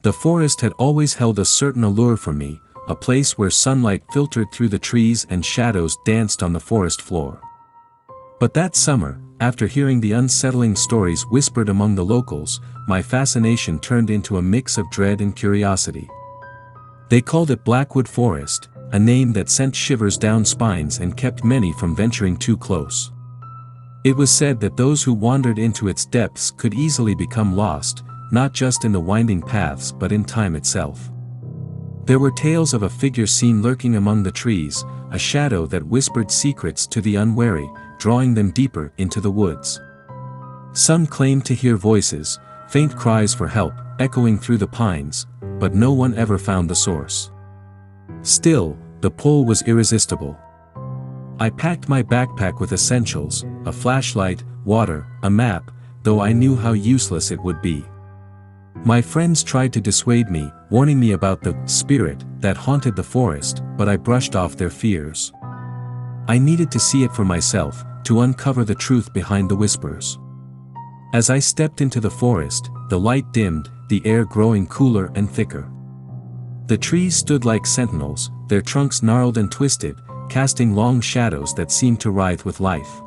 The forest had always held a certain allure for me, a place where sunlight filtered through the trees and shadows danced on the forest floor. But that summer, after hearing the unsettling stories whispered among the locals, my fascination turned into a mix of dread and curiosity. They called it Blackwood Forest, a name that sent shivers down spines and kept many from venturing too close. It was said that those who wandered into its depths could easily become lost, not just in the winding paths but in time itself. There were tales of a figure seen lurking among the trees, a shadow that whispered secrets to the unwary, drawing them deeper into the woods. Some claimed to hear voices, faint cries for help, echoing through the pines, but no one ever found the source. Still, the pull was irresistible. I packed my backpack with essentials, a flashlight, water, a map, though I knew how useless it would be. My friends tried to dissuade me, warning me about the spirit that haunted the forest, but I brushed off their fears. I needed to see it for myself, to uncover the truth behind the whispers. As I stepped into the forest, the light dimmed, the air growing cooler and thicker. The trees stood like sentinels, their trunks gnarled and twisted, casting long shadows that seemed to writhe with life.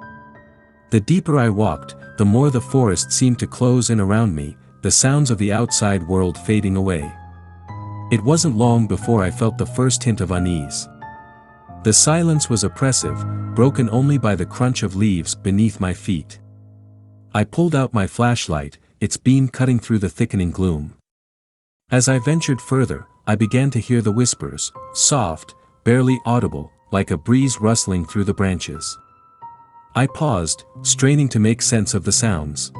The deeper I walked, the more the forest seemed to close in around me, the sounds of the outside world fading away. It wasn't long before I felt the first hint of unease. The silence was oppressive, broken only by the crunch of leaves beneath my feet. I pulled out my flashlight, its beam cutting through the thickening gloom. As I ventured further, I began to hear the whispers, soft, barely audible, like a breeze rustling through the branches. I paused, straining to make sense of the sounds.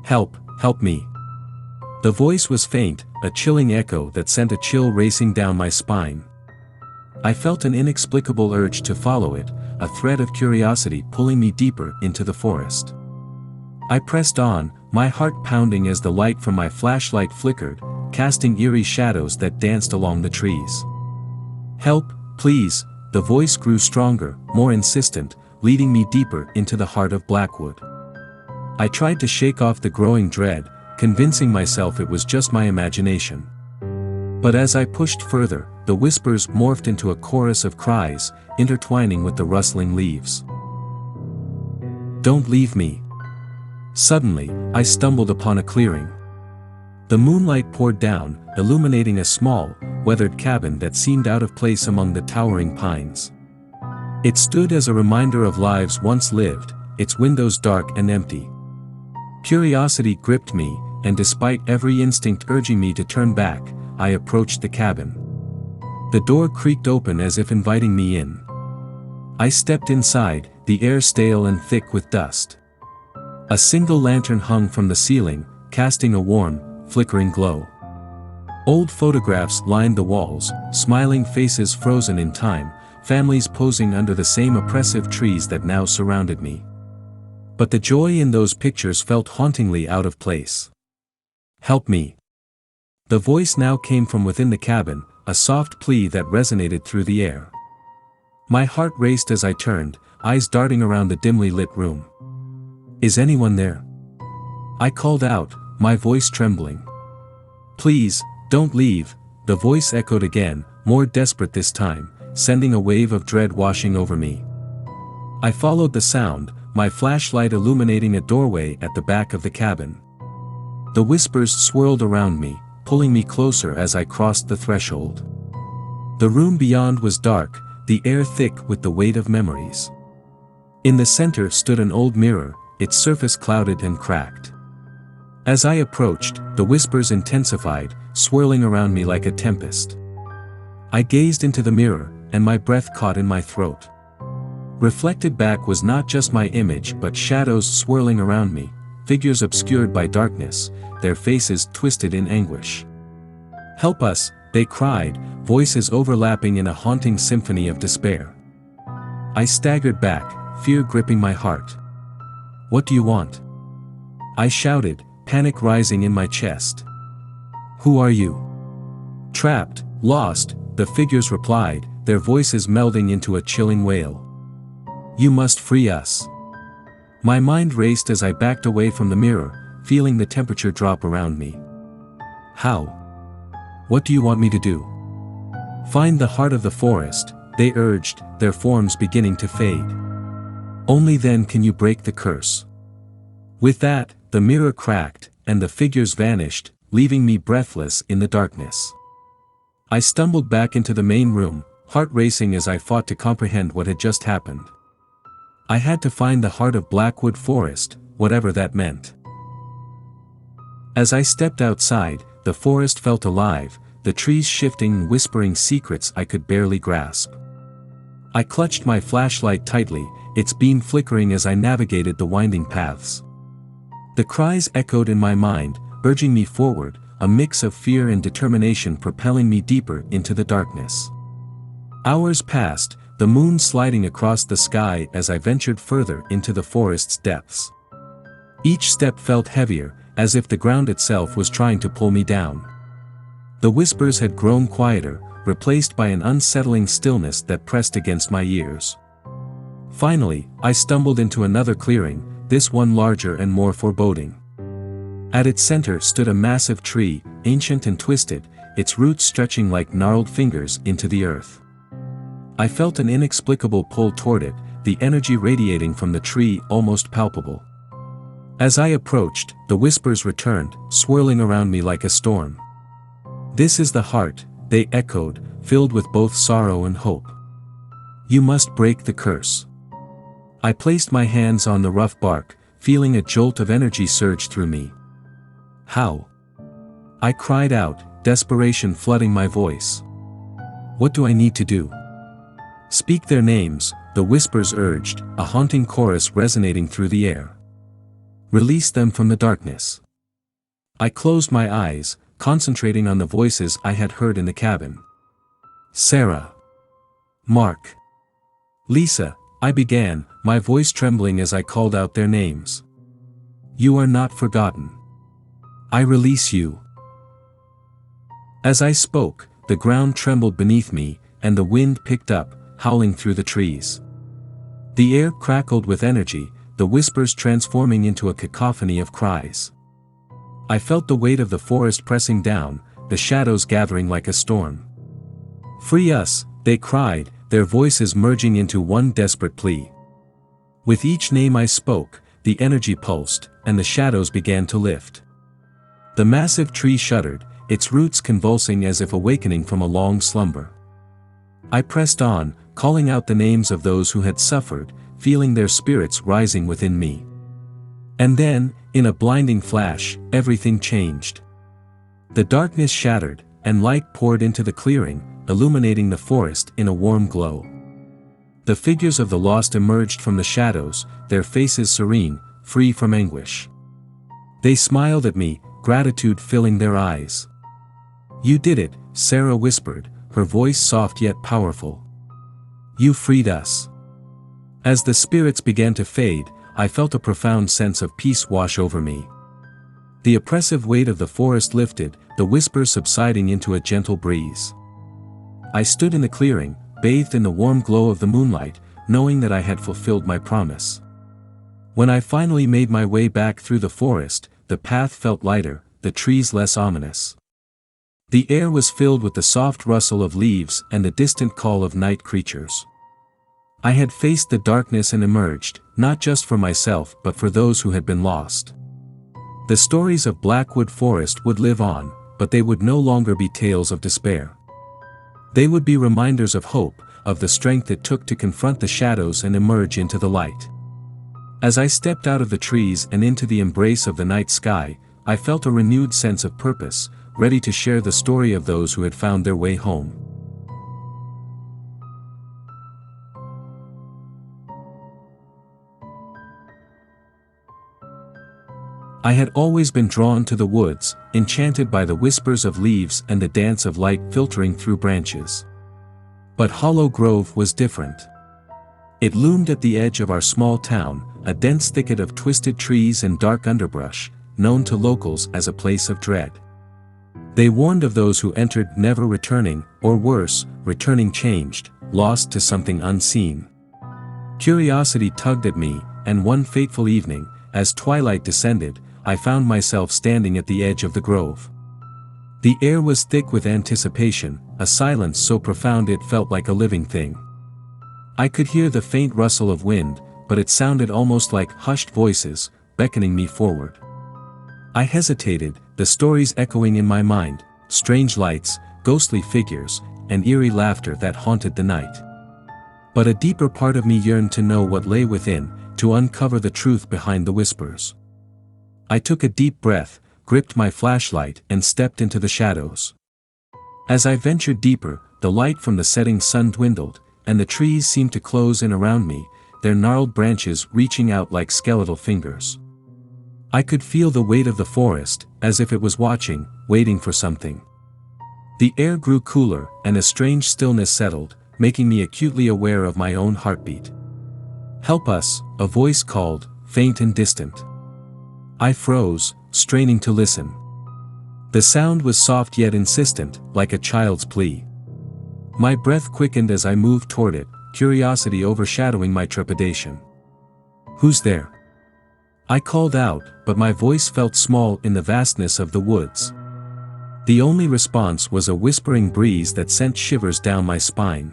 "Help, help me." The voice was faint, a chilling echo that sent a chill racing down my spine. I felt an inexplicable urge to follow it, a thread of curiosity pulling me deeper into the forest. I pressed on, my heart pounding as the light from my flashlight flickered, casting eerie shadows that danced along the trees. "Help, please," the voice grew stronger, more insistent, leading me deeper into the heart of Blackwood. I tried to shake off the growing dread, convincing myself it was just my imagination. But as I pushed further, the whispers morphed into a chorus of cries, intertwining with the rustling leaves. "Don't leave me." Suddenly, I stumbled upon a clearing. The moonlight poured down, illuminating a small, weathered cabin that seemed out of place among the towering pines. It stood as a reminder of lives once lived, its windows dark and empty. Curiosity gripped me, and despite every instinct urging me to turn back, I approached the cabin. The door creaked open as if inviting me in. I stepped inside, the air stale and thick with dust. A single lantern hung from the ceiling, casting a warm, flickering glow. Old photographs lined the walls, smiling faces frozen in time, families posing under the same oppressive trees that now surrounded me. But the joy in those pictures felt hauntingly out of place. "Help me." The voice now came from within the cabin, a soft plea that resonated through the air. My heart raced as I turned, eyes darting around the dimly lit room. "Is anyone there?" I called out, my voice trembling. "Please, don't leave," the voice echoed again, more desperate this time, sending a wave of dread washing over me. I followed the sound, my flashlight illuminating a doorway at the back of the cabin. The whispers swirled around me, pulling me closer as I crossed the threshold. The room beyond was dark, the air thick with the weight of memories. In the center stood an old mirror, its surface clouded and cracked. As I approached, the whispers intensified, swirling around me like a tempest. I gazed into the mirror, and my breath caught in my throat. Reflected back was not just my image but shadows swirling around me, figures obscured by darkness, their faces twisted in anguish. "Help us," they cried, voices overlapping in a haunting symphony of despair. I staggered back, fear gripping my heart. "What do you want?" I shouted, panic rising in my chest. "Who are you?" "Trapped, lost," the figures replied, their voices melding into a chilling wail. "You must free us." My mind raced as I backed away from the mirror, feeling the temperature drop around me. "How?" What do you want me to do? Find the heart of the forest, they urged, their forms beginning to fade. Only then can you break the curse. With that, the mirror cracked, and the figures vanished, leaving me breathless in the darkness. I stumbled back into the main room, heart racing as I fought to comprehend what had just happened. I had to find the heart of Blackwood Forest, whatever that meant. As I stepped outside, the forest felt alive, the trees shifting and whispering secrets I could barely grasp. I clutched my flashlight tightly, its beam flickering as I navigated the winding paths. The cries echoed in my mind, urging me forward, a mix of fear and determination propelling me deeper into the darkness. Hours passed, the moon sliding across the sky as I ventured further into the forest's depths. Each step felt heavier, as if the ground itself was trying to pull me down. The whispers had grown quieter, replaced by an unsettling stillness that pressed against my ears. Finally, I stumbled into another clearing, this one larger and more foreboding. At its center stood a massive tree, ancient and twisted, its roots stretching like gnarled fingers into the earth. I felt an inexplicable pull toward it, the energy radiating from the tree almost palpable. As I approached, the whispers returned, swirling around me like a storm. "This is the heart," they echoed, filled with both sorrow and hope. "You must break the curse." I placed my hands on the rough bark, feeling a jolt of energy surge through me. "How?" I cried out, desperation flooding my voice. "What do I need to do?" "Speak their names," the whispers urged, a haunting chorus resonating through the air. "Release them from the darkness." I closed my eyes, concentrating on the voices I had heard in the cabin. "Sarah. Mark. Lisa," I began, my voice trembling as I called out their names. "You are not forgotten. I release you." As I spoke, the ground trembled beneath me, and the wind picked up, howling through the trees. The air crackled with energy, the whispers transforming into a cacophony of cries. I felt the weight of the forest pressing down, the shadows gathering like a storm. "Free us," they cried, their voices merging into one desperate plea. With each name I spoke, the energy pulsed, and the shadows began to lift. The massive tree shuddered, its roots convulsing as if awakening from a long slumber. I pressed on, calling out the names of those who had suffered, feeling their spirits rising within me. And then, in a blinding flash, everything changed. The darkness shattered, and light poured into the clearing, illuminating the forest in a warm glow. The figures of the lost emerged from the shadows, their faces serene, free from anguish. They smiled at me, gratitude filling their eyes. "You did it," Sarah whispered, her voice soft yet powerful. "You freed us." As the spirits began to fade, I felt a profound sense of peace wash over me. The oppressive weight of the forest lifted, the whispers subsiding into a gentle breeze. I stood in the clearing, bathed in the warm glow of the moonlight, knowing that I had fulfilled my promise. When I finally made my way back through the forest, the path felt lighter, the trees less ominous. The air was filled with the soft rustle of leaves and the distant call of night creatures. I had faced the darkness and emerged, not just for myself but for those who had been lost. The stories of Blackwood Forest would live on, but they would no longer be tales of despair. They would be reminders of hope, of the strength it took to confront the shadows and emerge into the light. As I stepped out of the trees and into the embrace of the night sky, I felt a renewed sense of purpose, ready to share the story of those who had found their way home. I had always been drawn to the woods, enchanted by the whispers of leaves and the dance of light filtering through branches. But Hollow Grove was different. It loomed at the edge of our small town, a dense thicket of twisted trees and dark underbrush, known to locals as a place of dread. They warned of those who entered never returning, or worse, returning changed, lost to something unseen. Curiosity tugged at me, and one fateful evening, as twilight descended, I found myself standing at the edge of the grove. The air was thick with anticipation, a silence so profound it felt like a living thing. I could hear the faint rustle of wind, but it sounded almost like hushed voices, beckoning me forward. I hesitated, the stories echoing in my mind, strange lights, ghostly figures, and eerie laughter that haunted the night. But a deeper part of me yearned to know what lay within, to uncover the truth behind the whispers. I took a deep breath, gripped my flashlight, and stepped into the shadows. As I ventured deeper, the light from the setting sun dwindled, and the trees seemed to close in around me, their gnarled branches reaching out like skeletal fingers. I could feel the weight of the forest, as if it was watching, waiting for something. The air grew cooler, and a strange stillness settled, making me acutely aware of my own heartbeat. "Help us," a voice called, faint and distant. I froze, straining to listen. The sound was soft yet insistent, like a child's plea. My breath quickened as I moved toward it, curiosity overshadowing my trepidation. "Who's there?" I called out, but my voice felt small in the vastness of the woods. The only response was a whispering breeze that sent shivers down my spine.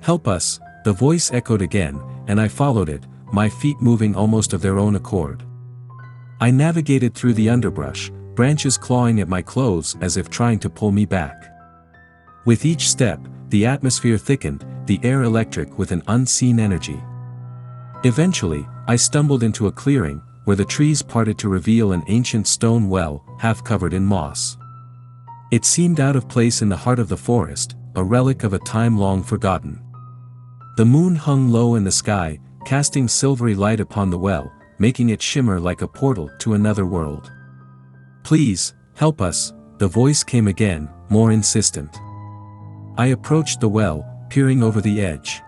"Help us," the voice echoed again, and I followed it, my feet moving almost of their own accord. I navigated through the underbrush, branches clawing at my clothes as if trying to pull me back. With each step, the atmosphere thickened, the air electric with an unseen energy. Eventually, I stumbled into a clearing, where the trees parted to reveal an ancient stone well, half covered in moss. It seemed out of place in the heart of the forest, a relic of a time long forgotten. The moon hung low in the sky, casting silvery light upon the well, making it shimmer like a portal to another world. "Please, help us," the voice came again, more insistent. I approached the well, peering over the edge.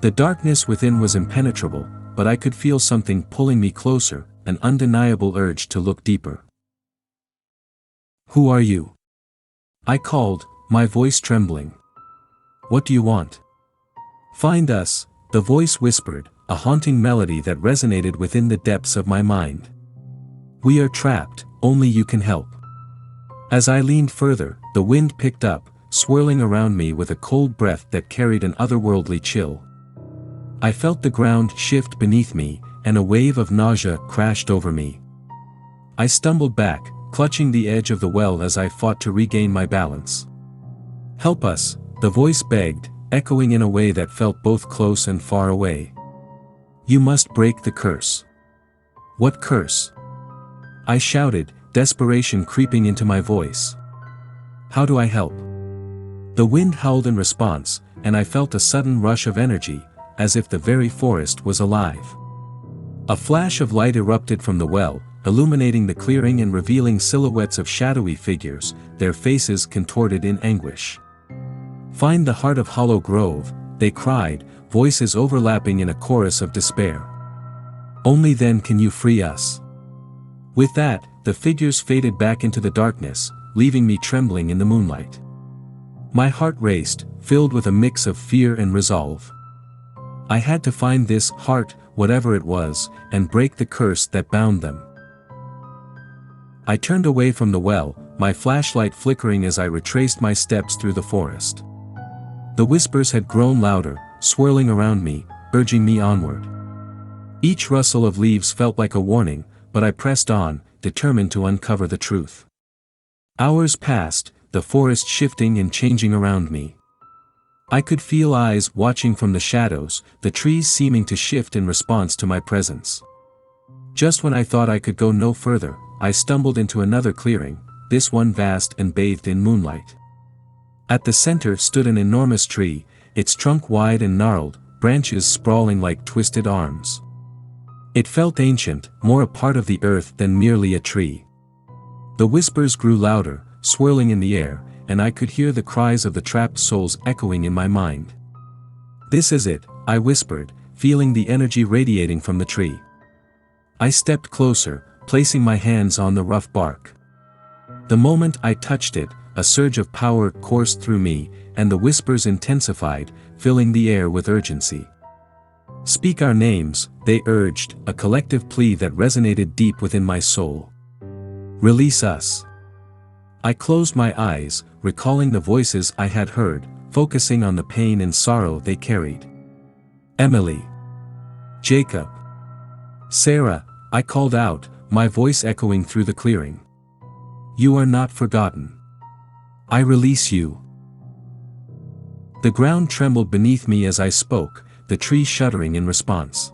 The darkness within was impenetrable, but I could feel something pulling me closer, an undeniable urge to look deeper. "Who are you?" I called, my voice trembling. "What do you want?" "Find us," the voice whispered, a haunting melody that resonated within the depths of my mind. "We are trapped, only you can help." As I leaned further, the wind picked up, swirling around me with a cold breath that carried an otherworldly chill. I felt the ground shift beneath me, and a wave of nausea crashed over me. I stumbled back, clutching the edge of the well as I fought to regain my balance. "Help us," the voice begged, echoing in a way that felt both close and far away. "You must break the curse." "What curse?" I shouted, desperation creeping into my voice. "How do I help?" The wind howled in response, and I felt a sudden rush of energy, as if the very forest was alive. A flash of light erupted from the well, illuminating the clearing and revealing silhouettes of shadowy figures, their faces contorted in anguish. "Find the heart of Hollow Grove," they cried, voices overlapping in a chorus of despair. "Only then can you free us." With that, the figures faded back into the darkness, leaving me trembling in the moonlight. My heart raced, filled with a mix of fear and resolve. I had to find this heart, whatever it was, and break the curse that bound them. I turned away from the well, my flashlight flickering as I retraced my steps through the forest. The whispers had grown louder, swirling around me, urging me onward. Each rustle of leaves felt like a warning, but I pressed on, determined to uncover the truth. Hours passed, the forest shifting and changing around me. I could feel eyes watching from the shadows, the trees seeming to shift in response to my presence. Just when I thought I could go no further, I stumbled into another clearing, this one vast and bathed in moonlight. At the center stood an enormous tree, its trunk wide and gnarled, branches sprawling like twisted arms. It felt ancient, more a part of the earth than merely a tree. The whispers grew louder, swirling in the air, and I could hear the cries of the trapped souls echoing in my mind. "This is it," I whispered, feeling the energy radiating from the tree. I stepped closer, placing my hands on the rough bark. The moment I touched it, a surge of power coursed through me, and the whispers intensified, filling the air with urgency. "Speak our names," they urged, a collective plea that resonated deep within my soul. "Release us." I closed my eyes, recalling the voices I had heard, focusing on the pain and sorrow they carried. Emily. Jacob. Sarah, I called out, my voice echoing through the clearing. You are not forgotten. I release you. The ground trembled beneath me as I spoke, the trees shuddering in response.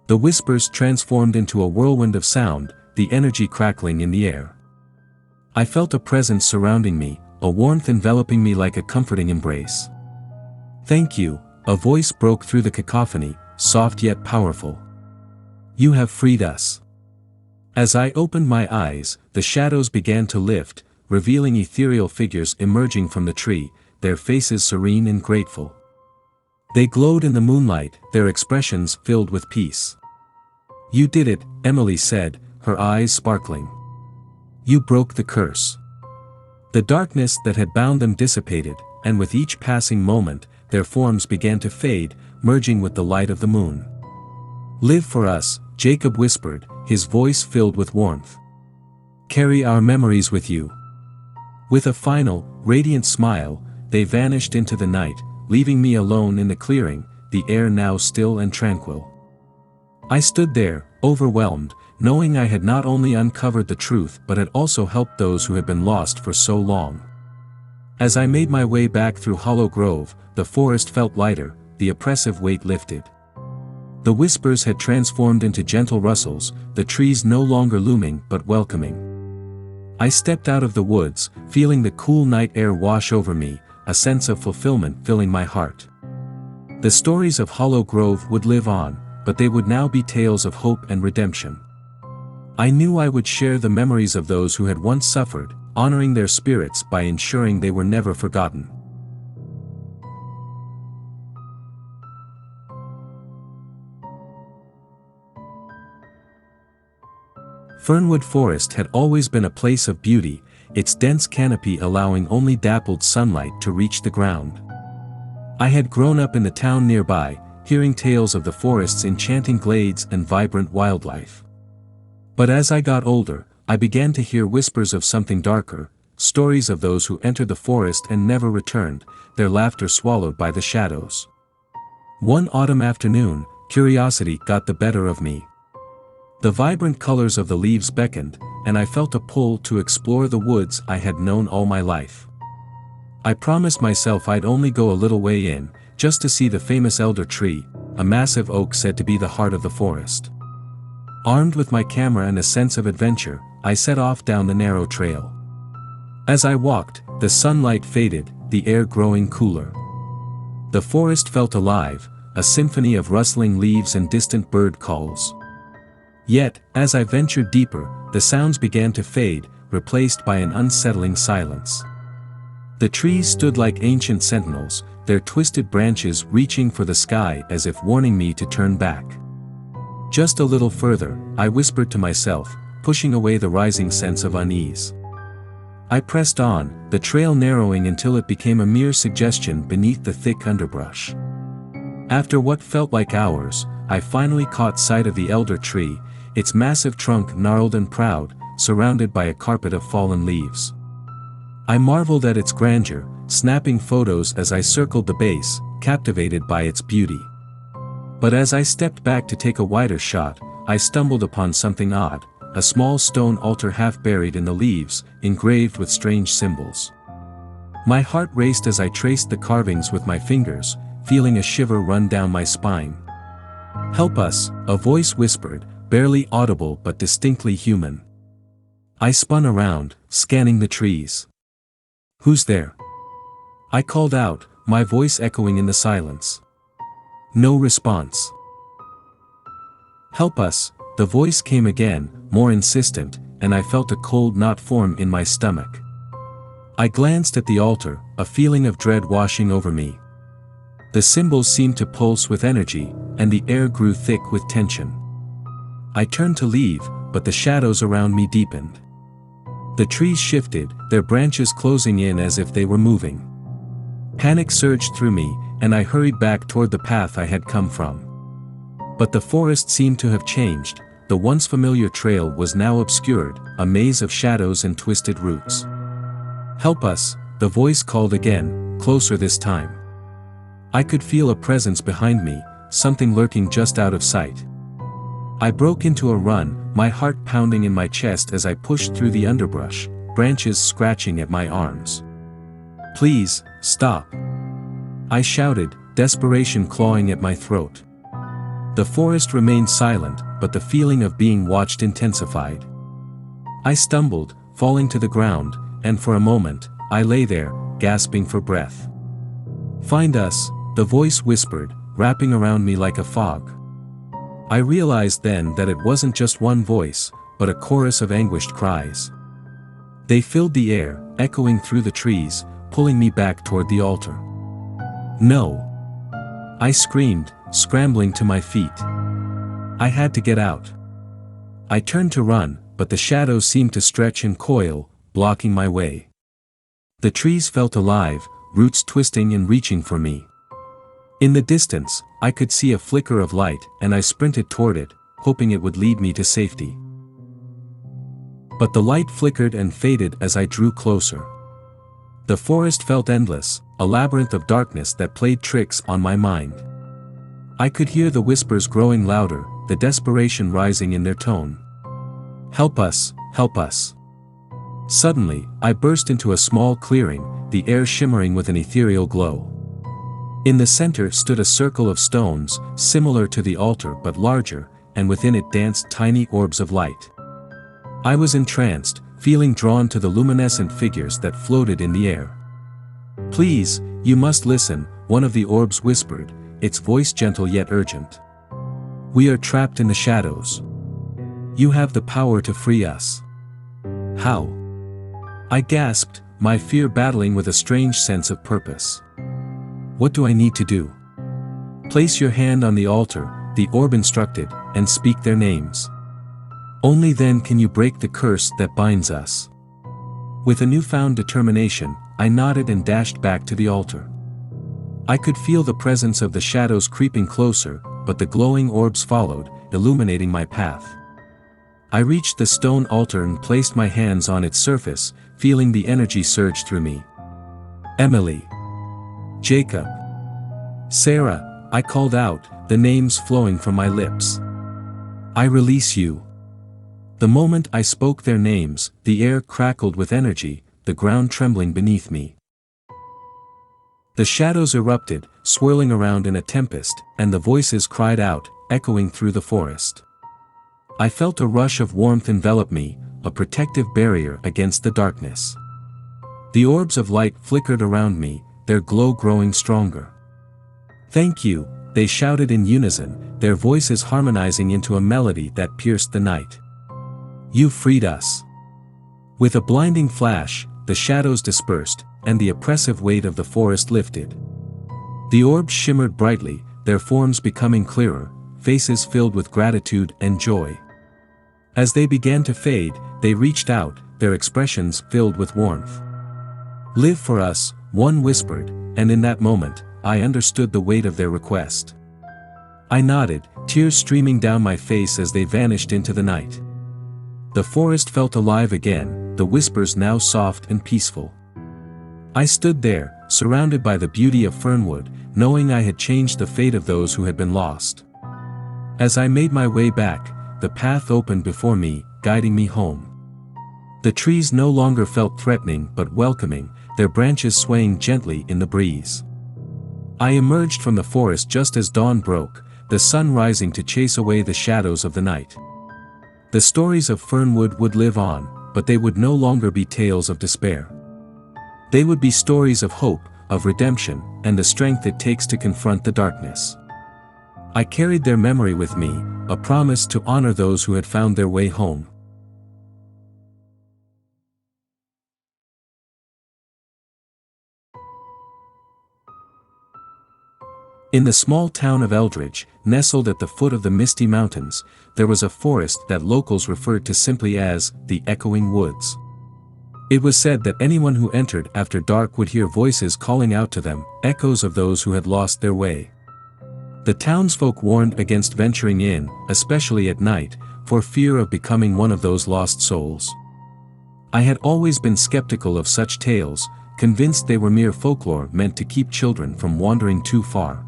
The whispers transformed into a whirlwind of sound, the energy crackling in the air. I felt a presence surrounding me, a warmth enveloping me like a comforting embrace. Thank you, a voice broke through the cacophony, soft yet powerful. You have freed us. As I opened my eyes, the shadows began to lift, revealing ethereal figures emerging from the tree, their faces serene and grateful. They glowed in the moonlight, their expressions filled with peace. You did it, Emily said, her eyes sparkling. You broke the curse. The darkness that had bound them dissipated, and with each passing moment, their forms began to fade, merging with the light of the moon. Live for us, Jacob whispered, his voice filled with warmth. Carry our memories with you. With a final, radiant smile, they vanished into the night, leaving me alone in the clearing, the air now still and tranquil. I stood there, overwhelmed, knowing I had not only uncovered the truth but had also helped those who had been lost for so long. As I made my way back through Hollow Grove, the forest felt lighter, the oppressive weight lifted. The whispers had transformed into gentle rustles, the trees no longer looming but welcoming. I stepped out of the woods, feeling the cool night air wash over me, a sense of fulfillment filling my heart. The stories of Hollow Grove would live on, but they would now be tales of hope and redemption. I knew I would share the memories of those who had once suffered, honoring their spirits by ensuring they were never forgotten. Fernwood Forest had always been a place of beauty, its dense canopy allowing only dappled sunlight to reach the ground. I had grown up in the town nearby, hearing tales of the forest's enchanting glades and vibrant wildlife. But as I got older, I began to hear whispers of something darker, stories of those who entered the forest and never returned, their laughter swallowed by the shadows. One autumn afternoon, curiosity got the better of me. The vibrant colors of the leaves beckoned, and I felt a pull to explore the woods I had known all my life. I promised myself I'd only go a little way in, just to see the famous elder tree, a massive oak said to be the heart of the forest. Armed with my camera and a sense of adventure, I set off down the narrow trail. As I walked, the sunlight faded, the air growing cooler. The forest felt alive, a symphony of rustling leaves and distant bird calls. Yet, as I ventured deeper, the sounds began to fade, replaced by an unsettling silence. The trees stood like ancient sentinels, their twisted branches reaching for the sky as if warning me to turn back. Just a little further, I whispered to myself, pushing away the rising sense of unease. I pressed on, the trail narrowing until it became a mere suggestion beneath the thick underbrush. After what felt like hours, I finally caught sight of the elder tree, its massive trunk gnarled and proud, surrounded by a carpet of fallen leaves. I marveled at its grandeur, snapping photos as I circled the base, captivated by its beauty. But as I stepped back to take a wider shot, I stumbled upon something odd, a small stone altar half buried in the leaves, engraved with strange symbols. My heart raced as I traced the carvings with my fingers, feeling a shiver run down my spine. "Help us," a voice whispered, barely audible but distinctly human. I spun around, scanning the trees. "Who's there?" I called out, my voice echoing in the silence. No response. "Help us," the voice came again, more insistent, and I felt a cold knot form in my stomach. I glanced at the altar, a feeling of dread washing over me. The symbols seemed to pulse with energy, and the air grew thick with tension. I turned to leave, but the shadows around me deepened. The trees shifted, their branches closing in as if they were moving. Panic surged through me, and I hurried back toward the path I had come from. But the forest seemed to have changed, the once familiar trail was now obscured, a maze of shadows and twisted roots. "Help us," the voice called again, closer this time. I could feel a presence behind me, something lurking just out of sight. I broke into a run, my heart pounding in my chest as I pushed through the underbrush, branches scratching at my arms. "Please, stop!" I shouted, desperation clawing at my throat. The forest remained silent, but the feeling of being watched intensified. I stumbled, falling to the ground, and for a moment, I lay there, gasping for breath. "Find us," the voice whispered, wrapping around me like a fog. I realized then that it wasn't just one voice, but a chorus of anguished cries. They filled the air, echoing through the trees, pulling me back toward the altar. "No!" I screamed, scrambling to my feet. I had to get out. I turned to run, but the shadows seemed to stretch and coil, blocking my way. The trees felt alive, roots twisting and reaching for me. In the distance, I could see a flicker of light, and I sprinted toward it, hoping it would lead me to safety. But the light flickered and faded as I drew closer. The forest felt endless, a labyrinth of darkness that played tricks on my mind. I could hear the whispers growing louder, the desperation rising in their tone. "Help us, help us." Suddenly, I burst into a small clearing, the air shimmering with an ethereal glow. In the center stood a circle of stones, similar to the altar but larger, and within it danced tiny orbs of light. I was entranced, feeling drawn to the luminescent figures that floated in the air. "Please, you must listen," one of the orbs whispered, its voice gentle yet urgent. "We are trapped in the shadows. You have the power to free us." "How?" I gasped, my fear battling with a strange sense of purpose. "What do I need to do?" "Place your hand on the altar," the orb instructed, "and speak their names. Only then can you break the curse that binds us." With a newfound determination, I nodded and dashed back to the altar. I could feel the presence of the shadows creeping closer, but the glowing orbs followed, illuminating my path. I reached the stone altar and placed my hands on its surface, feeling the energy surge through me. "Emily. Jacob. Sarah," I called out, the names flowing from my lips. "I release you." The moment I spoke their names, the air crackled with energy, the ground trembling beneath me. The shadows erupted, swirling around in a tempest, and the voices cried out, echoing through the forest. I felt a rush of warmth envelop me, a protective barrier against the darkness. The orbs of light flickered around me, their glow growing stronger. "Thank you," they shouted in unison, their voices harmonizing into a melody that pierced the night. "You freed us." With a blinding flash, the shadows dispersed, and the oppressive weight of the forest lifted. The orbs shimmered brightly, their forms becoming clearer, faces filled with gratitude and joy. As they began to fade, they reached out, their expressions filled with warmth. "Live for us," one whispered, and in that moment, I understood the weight of their request. I nodded, tears streaming down my face as they vanished into the night. The forest felt alive again, the whispers now soft and peaceful. I stood there, surrounded by the beauty of Fernwood, knowing I had changed the fate of those who had been lost. As I made my way back, the path opened before me, guiding me home. The trees no longer felt threatening but welcoming, their branches swaying gently in the breeze. I emerged from the forest just as dawn broke, the sun rising to chase away the shadows of the night. The stories of Fernwood would live on, but they would no longer be tales of despair. They would be stories of hope, of redemption, and the strength it takes to confront the darkness. I carried their memory with me, a promise to honor those who had found their way home. In the small town of Eldridge, nestled at the foot of the Misty Mountains, there was a forest that locals referred to simply as the Echoing Woods. It was said that anyone who entered after dark would hear voices calling out to them, echoes of those who had lost their way. The townsfolk warned against venturing in, especially at night, for fear of becoming one of those lost souls. I had always been skeptical of such tales, convinced they were mere folklore meant to keep children from wandering too far.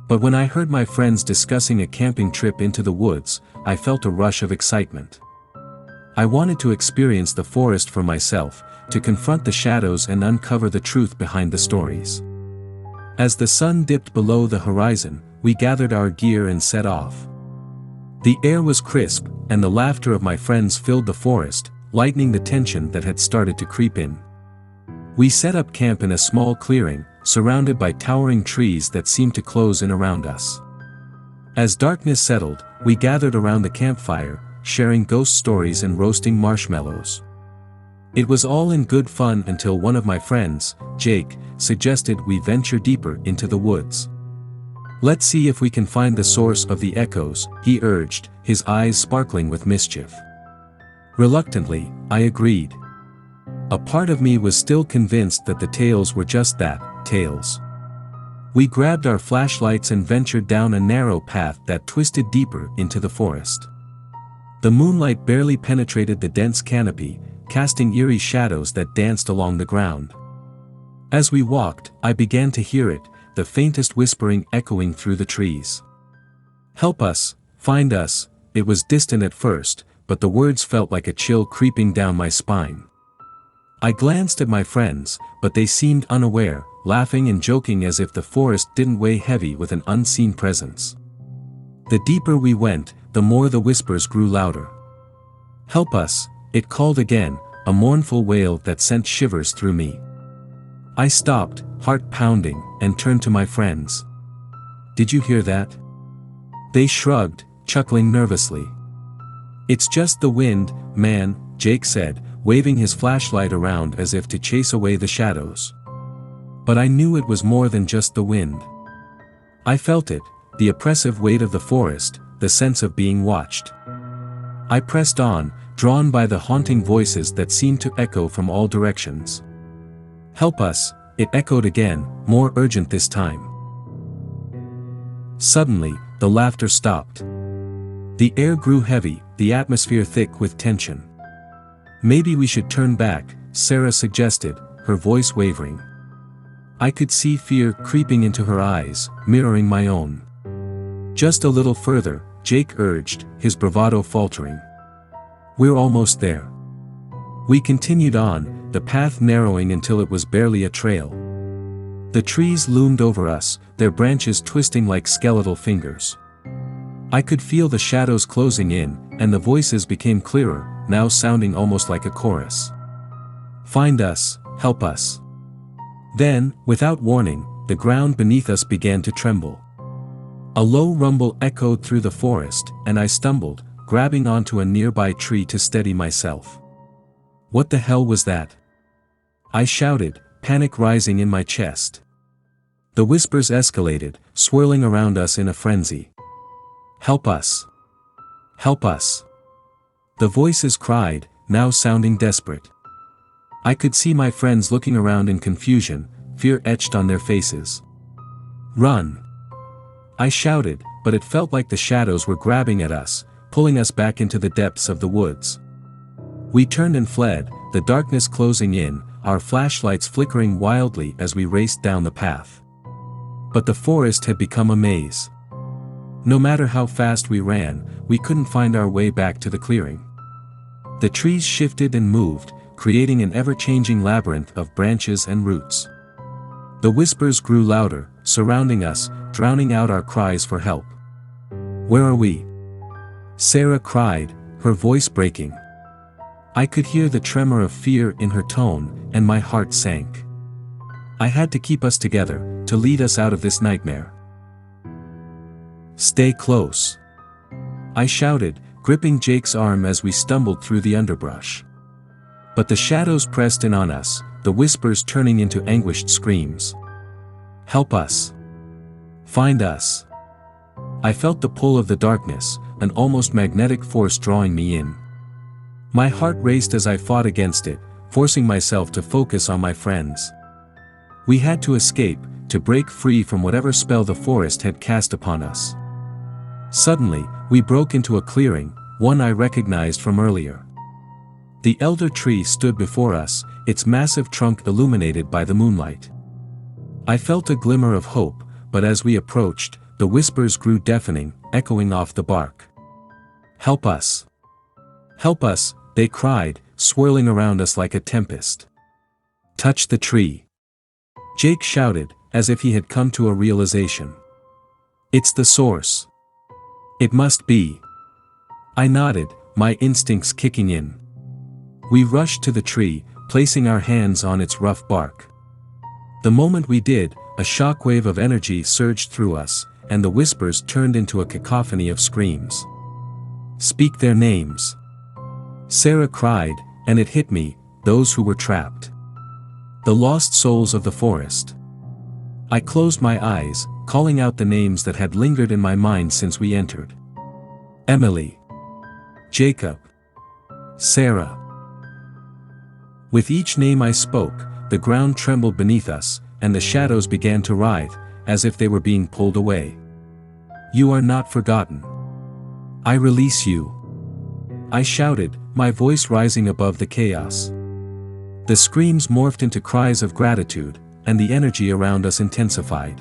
But when I heard my friends discussing a camping trip into the woods, I felt a rush of excitement. I wanted to experience the forest for myself, to confront the shadows and uncover the truth behind the stories. As the sun dipped below the horizon, we gathered our gear and set off. The air was crisp, and the laughter of my friends filled the forest, lightening the tension that had started to creep in. We set up camp in a small clearing, surrounded by towering trees that seemed to close in around us. As darkness settled, we gathered around the campfire, sharing ghost stories and roasting marshmallows. It was all in good fun until one of my friends, Jake, suggested we venture deeper into the woods. "Let's see if we can find the source of the echoes," he urged, his eyes sparkling with mischief. Reluctantly, I agreed. A part of me was still convinced that the tales were just that, tales. We grabbed our flashlights and ventured down a narrow path that twisted deeper into the forest. The moonlight barely penetrated the dense canopy, casting eerie shadows that danced along the ground. As we walked, I began to hear it, the faintest whispering echoing through the trees. "Help us, find us." It was distant at first, but the words felt like a chill creeping down my spine. I glanced at my friends, but they seemed unaware, laughing and joking as if the forest didn't weigh heavy with an unseen presence. The deeper we went, the more the whispers grew louder. "Help us," it called again, a mournful wail that sent shivers through me. I stopped, heart pounding, and turned to my friends. "Did you hear that?" They shrugged, chuckling nervously. "It's just the wind, man," Jake said, waving his flashlight around as if to chase away the shadows. But I knew it was more than just the wind. I felt it, the oppressive weight of the forest, the sense of being watched. I pressed on, drawn by the haunting voices that seemed to echo from all directions. "Help us," it echoed again, more urgent this time. Suddenly, the laughter stopped. The air grew heavy, the atmosphere thick with tension. "Maybe we should turn back," Sarah suggested, her voice wavering. I could see fear creeping into her eyes, mirroring my own. "Just a little further," Jake urged, his bravado faltering. "We're almost there." We continued on, the path narrowing until it was barely a trail. The trees loomed over us, their branches twisting like skeletal fingers. I could feel the shadows closing in, and the voices became clearer, now sounding almost like a chorus. "Find us, help us." Then, without warning, the ground beneath us began to tremble. A low rumble echoed through the forest, and I stumbled, grabbing onto a nearby tree to steady myself. What the hell was that? I shouted, panic rising in my chest. The whispers escalated, swirling around us in a frenzy. "Help us! Help us!" The voices cried, now sounding desperate. I could see my friends looking around in confusion, fear etched on their faces. "Run!" I shouted, but it felt like the shadows were grabbing at us, pulling us back into the depths of the woods. We turned and fled, the darkness closing in, our flashlights flickering wildly as we raced down the path. But the forest had become a maze. No matter how fast we ran, we couldn't find our way back to the clearing. The trees shifted and moved, creating an ever-changing labyrinth of branches and roots. The whispers grew louder, surrounding us, drowning out our cries for help. "Where are we?" Sarah cried, her voice breaking. I could hear the tremor of fear in her tone, and my heart sank. I had to keep us together, to lead us out of this nightmare. "Stay close," I shouted, gripping Jake's arm as we stumbled through the underbrush. But the shadows pressed in on us, the whispers turning into anguished screams. "Help us! Find us!" I felt the pull of the darkness, an almost magnetic force drawing me in. My heart raced as I fought against it, forcing myself to focus on my friends. We had to escape, to break free from whatever spell the forest had cast upon us. Suddenly, we broke into a clearing, one I recognized from earlier. The elder tree stood before us, its massive trunk illuminated by the moonlight. I felt a glimmer of hope, but as we approached, the whispers grew deafening, echoing off the bark. "Help us! Help us!" they cried, swirling around us like a tempest. "Touch the tree!" Jake shouted, as if he had come to a realization. "It's the source. It must be." I nodded, my instincts kicking in. We rushed to the tree, placing our hands on its rough bark. The moment we did, a shockwave of energy surged through us, and the whispers turned into a cacophony of screams. "Speak their names!" Sarah cried, and it hit me, those who were trapped. The lost souls of the forest. I closed my eyes, calling out the names that had lingered in my mind since we entered. Emily. Jacob. Sarah. With each name I spoke, the ground trembled beneath us, and the shadows began to writhe, as if they were being pulled away. "You are not forgotten. I release you," I shouted, my voice rising above the chaos. The screams morphed into cries of gratitude, and the energy around us intensified.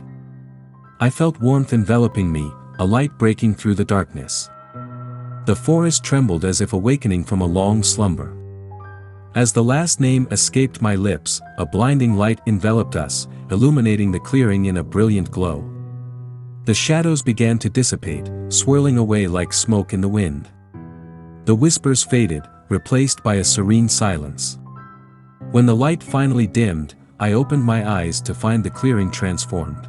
I felt warmth enveloping me, a light breaking through the darkness. The forest trembled as if awakening from a long slumber. As the last name escaped my lips, a blinding light enveloped us, illuminating the clearing in a brilliant glow. The shadows began to dissipate, swirling away like smoke in the wind. The whispers faded, replaced by a serene silence. When the light finally dimmed, I opened my eyes to find the clearing transformed.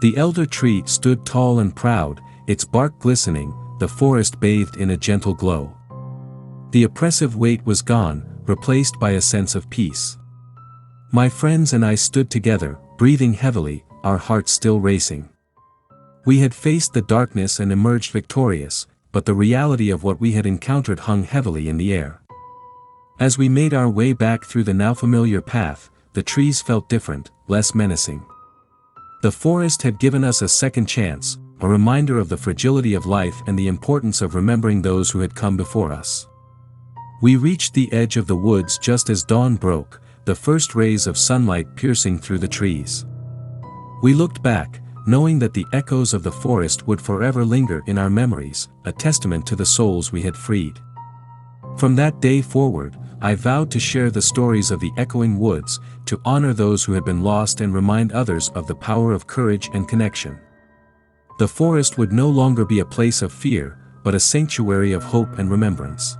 The elder tree stood tall and proud, its bark glistening, the forest bathed in a gentle glow. The oppressive weight was gone, replaced by a sense of peace. My friends and I stood together, breathing heavily, our hearts still racing. We had faced the darkness and emerged victorious, but the reality of what we had encountered hung heavily in the air. As we made our way back through the now familiar path, the trees felt different, less menacing. The forest had given us a second chance, a reminder of the fragility of life and the importance of remembering those who had come before us. We reached the edge of the woods just as dawn broke, the first rays of sunlight piercing through the trees. We looked back, knowing that the echoes of the forest would forever linger in our memories, a testament to the souls we had freed. From that day forward, I vowed to share the stories of the echoing woods, to honor those who had been lost and remind others of the power of courage and connection. The forest would no longer be a place of fear, but a sanctuary of hope and remembrance.